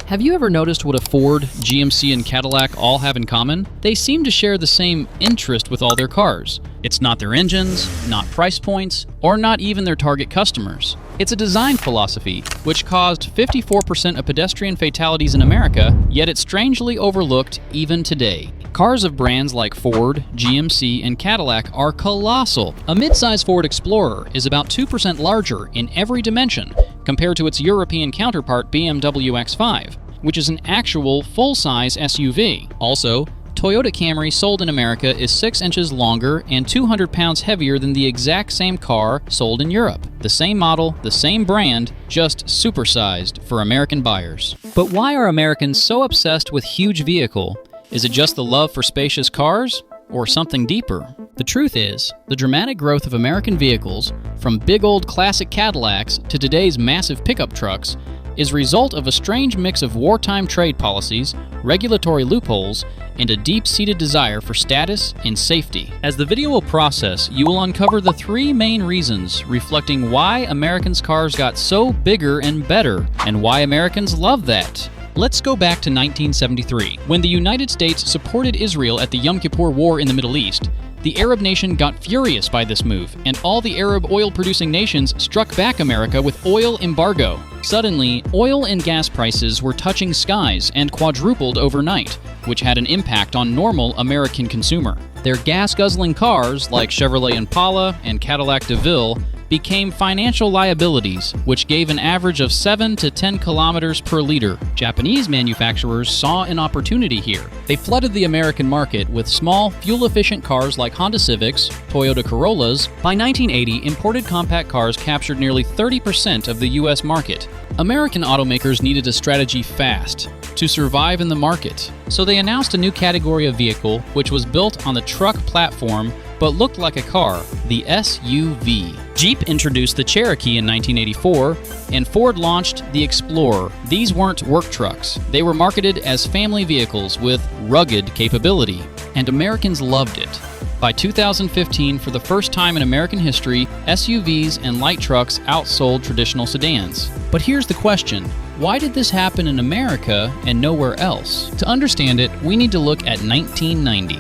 Have you ever noticed what a Ford, GMC, and Cadillac all have in common? They seem to share the same interest with all their cars. It's not their engines, not price points, or not even their target customers. It's a design philosophy, which caused 54% of pedestrian fatalities in America, yet it's strangely overlooked even today. Cars of brands like Ford, GMC, and Cadillac are colossal. A mid-size Ford Explorer is about 2% larger in every dimension compared to its European counterpart BMW X5, which is an actual full-size SUV. Also, Toyota Camry sold in America is 6 inches longer and 200 pounds heavier than the exact same car sold in Europe. The same model, the same brand, just supersized for American buyers. But why are Americans so obsessed with huge vehicle? Is it just the love for spacious cars, or something deeper? The truth is, the dramatic growth of American vehicles, from big old classic Cadillacs to today's massive pickup trucks, is a result of a strange mix of wartime trade policies, regulatory loopholes, and a deep-seated desire for status and safety. As the video will process, you will uncover the 3 main reasons reflecting why Americans' cars got so bigger and better, and why Americans love that. Let's go back to 1973. When the United States supported Israel at the Yom Kippur War in the Middle East, the Arab nation got furious by this move, and all the Arab oil-producing nations struck back America with oil embargo. Suddenly, oil and gas prices were touching skies and quadrupled overnight, which had an impact on normal American consumer. Their gas-guzzling cars, like Chevrolet Impala and Cadillac DeVille, became financial liabilities, which gave an average of 7 to 10 kilometers per liter. Japanese manufacturers saw an opportunity here. They flooded the American market with small, fuel-efficient cars like Honda Civics, Toyota Corollas. By 1980, imported compact cars captured nearly 30% of the U.S. market. American automakers needed a strategy fast to survive in the market, so they announced a new category of vehicle which was built on the truck platform but looked like a car, the SUV. Jeep introduced the Cherokee in 1984, and Ford launched the Explorer. These weren't work trucks. They were marketed as family vehicles with rugged capability, and Americans loved it. By 2015, for the first time in American history, SUVs and light trucks outsold traditional sedans. But here's the question: why did this happen in America and nowhere else? To understand it, we need to look at 1990,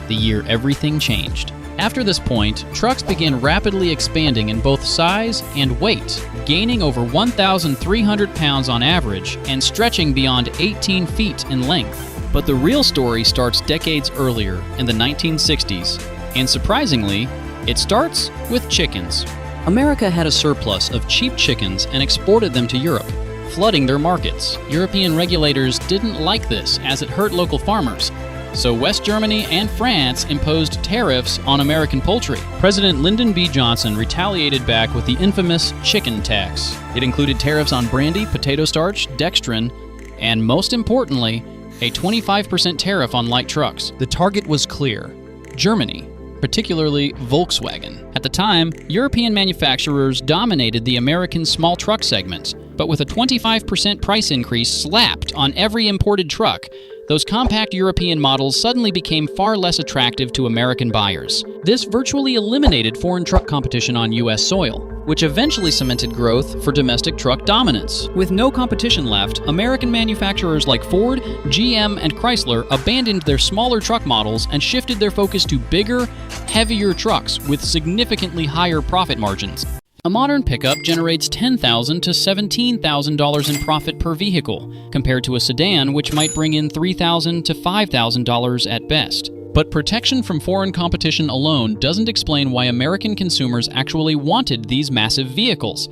the year everything changed. After this point, trucks began rapidly expanding in both size and weight, gaining over 1,300 pounds on average and stretching beyond 18 feet in length. But the real story starts decades earlier, in the 1960s, and surprisingly, it starts with chickens. America had a surplus of cheap chickens and exported them to Europe, flooding their markets. European regulators didn't like this, as it hurt local farmers. So West Germany and France imposed tariffs on American poultry. President Lyndon B. Johnson retaliated back with the infamous chicken tax. It included tariffs on brandy, potato starch, dextrin, and most importantly, a 25% tariff on light trucks. The target was clear: Germany, particularly Volkswagen. At the time, European manufacturers dominated the American small truck segment, but with a 25% price increase slapped on every imported truck, those compact European models suddenly became far less attractive to American buyers. This virtually eliminated foreign truck competition on U.S. soil, which eventually cemented growth for domestic truck dominance. With no competition left, American manufacturers like Ford, GM, and Chrysler abandoned their smaller truck models and shifted their focus to bigger, heavier trucks with significantly higher profit margins. A modern pickup generates $10,000 to $17,000 in profit per vehicle, compared to a sedan which might bring in $3,000 to $5,000 at best. But protection from foreign competition alone doesn't explain why American consumers actually wanted these massive vehicles.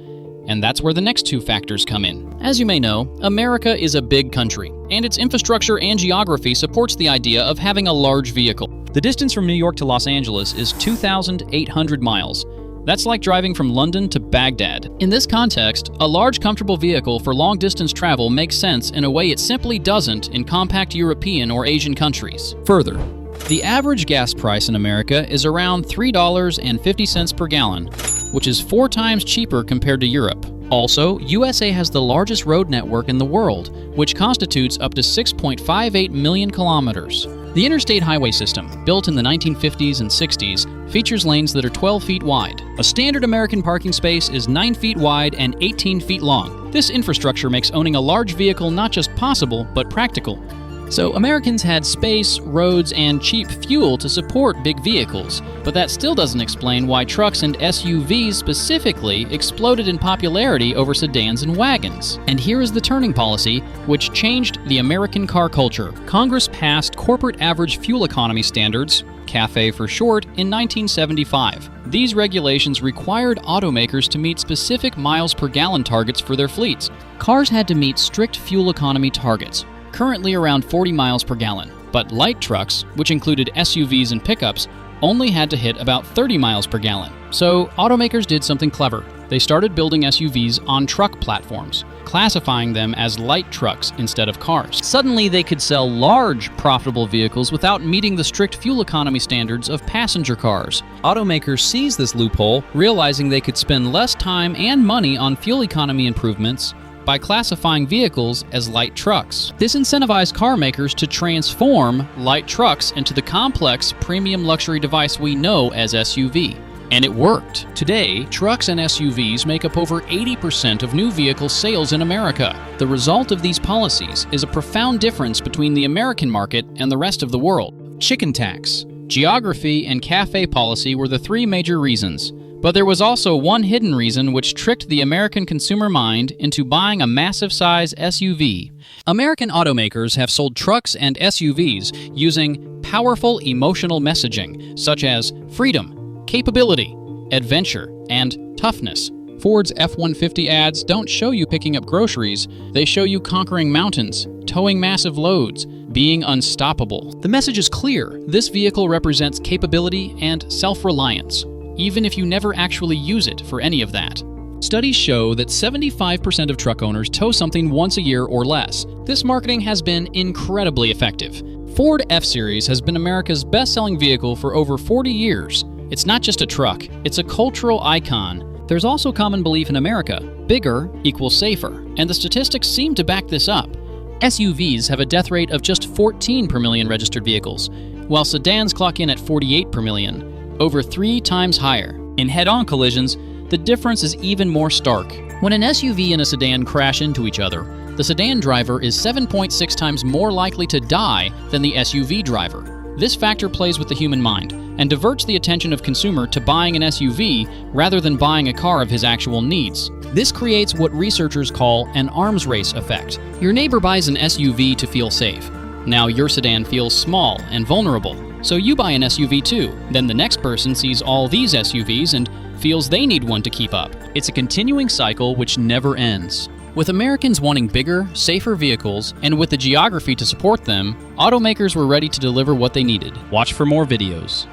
And that's where the next 2 factors come in. As you may know, America is a big country, and its infrastructure and geography supports the idea of having a large vehicle. The distance from New York to Los Angeles is 2,800 miles. That's like driving from London to Baghdad. In this context, a large, comfortable vehicle for long-distance travel makes sense in a way it simply doesn't in compact European or Asian countries. Further, the average gas price in America is around $3.50 per gallon, which is 4 times cheaper compared to Europe. Also, USA has the largest road network in the world, which constitutes up to 6.58 million kilometers. The interstate highway system, built in the 1950s and 60s, features lanes that are 12 feet wide. A standard American parking space is 9 feet wide and 18 feet long. This infrastructure makes owning a large vehicle not just possible, but practical. So Americans had space, roads, and cheap fuel to support big vehicles, but that still doesn't explain why trucks and SUVs specifically exploded in popularity over sedans and wagons. And here is the turning policy, which changed the American car culture. Congress passed Corporate Average Fuel Economy Standards, CAFE for short, in 1975. These regulations required automakers to meet specific miles per gallon targets for their fleets. Cars had to meet strict fuel economy targets, currently around 40 miles per gallon, but light trucks, which included SUVs and pickups, only had to hit about 30 miles per gallon. So automakers did something clever. They started building SUVs on truck platforms, classifying them as light trucks instead of cars. Suddenly they could sell large, profitable vehicles without meeting the strict fuel economy standards of passenger cars. Automakers seized this loophole, realizing they could spend less time and money on fuel economy improvements by classifying vehicles as light trucks. This incentivized car makers to transform light trucks into the complex premium luxury device we know as SUV. And it worked. Today, trucks and SUVs make up over 80% of new vehicle sales in America. The result of these policies is a profound difference between the American market and the rest of the world. Chicken tax, geography, and CAFE policy were the three major reasons. But there was also one hidden reason which tricked the American consumer mind into buying a massive-size SUV. American automakers have sold trucks and SUVs using powerful emotional messaging, such as freedom, capability, adventure, and toughness. Ford's F-150 ads don't show you picking up groceries, they show you conquering mountains, towing massive loads, being unstoppable. The message is clear. This vehicle represents capability and self-reliance, even if you never actually use it for any of that. Studies show that 75% of truck owners tow something once a year or less. This marketing has been incredibly effective. Ford F-Series has been America's best-selling vehicle for over 40 years. It's not just a truck, it's a cultural icon. There's also common belief in America: bigger equals safer, and the statistics seem to back this up. SUVs have a death rate of just 14 per million registered vehicles, while sedans clock in at 48 per million. Over 3 times higher. In head-on collisions, the difference is even more stark. When an SUV and a sedan crash into each other, the sedan driver is 7.6 times more likely to die than the SUV driver. This factor plays with the human mind and diverts the attention of consumer to buying an SUV rather than buying a car of his actual needs. This creates what researchers call an arms race effect. Your neighbor buys an SUV to feel safe. Now your sedan feels small and vulnerable, so you buy an SUV too. Then the next person sees all these SUVs and feels they need one to keep up. It's a continuing cycle which never ends. With Americans wanting bigger, safer vehicles, and with the geography to support them, automakers were ready to deliver what they needed. Watch for more videos.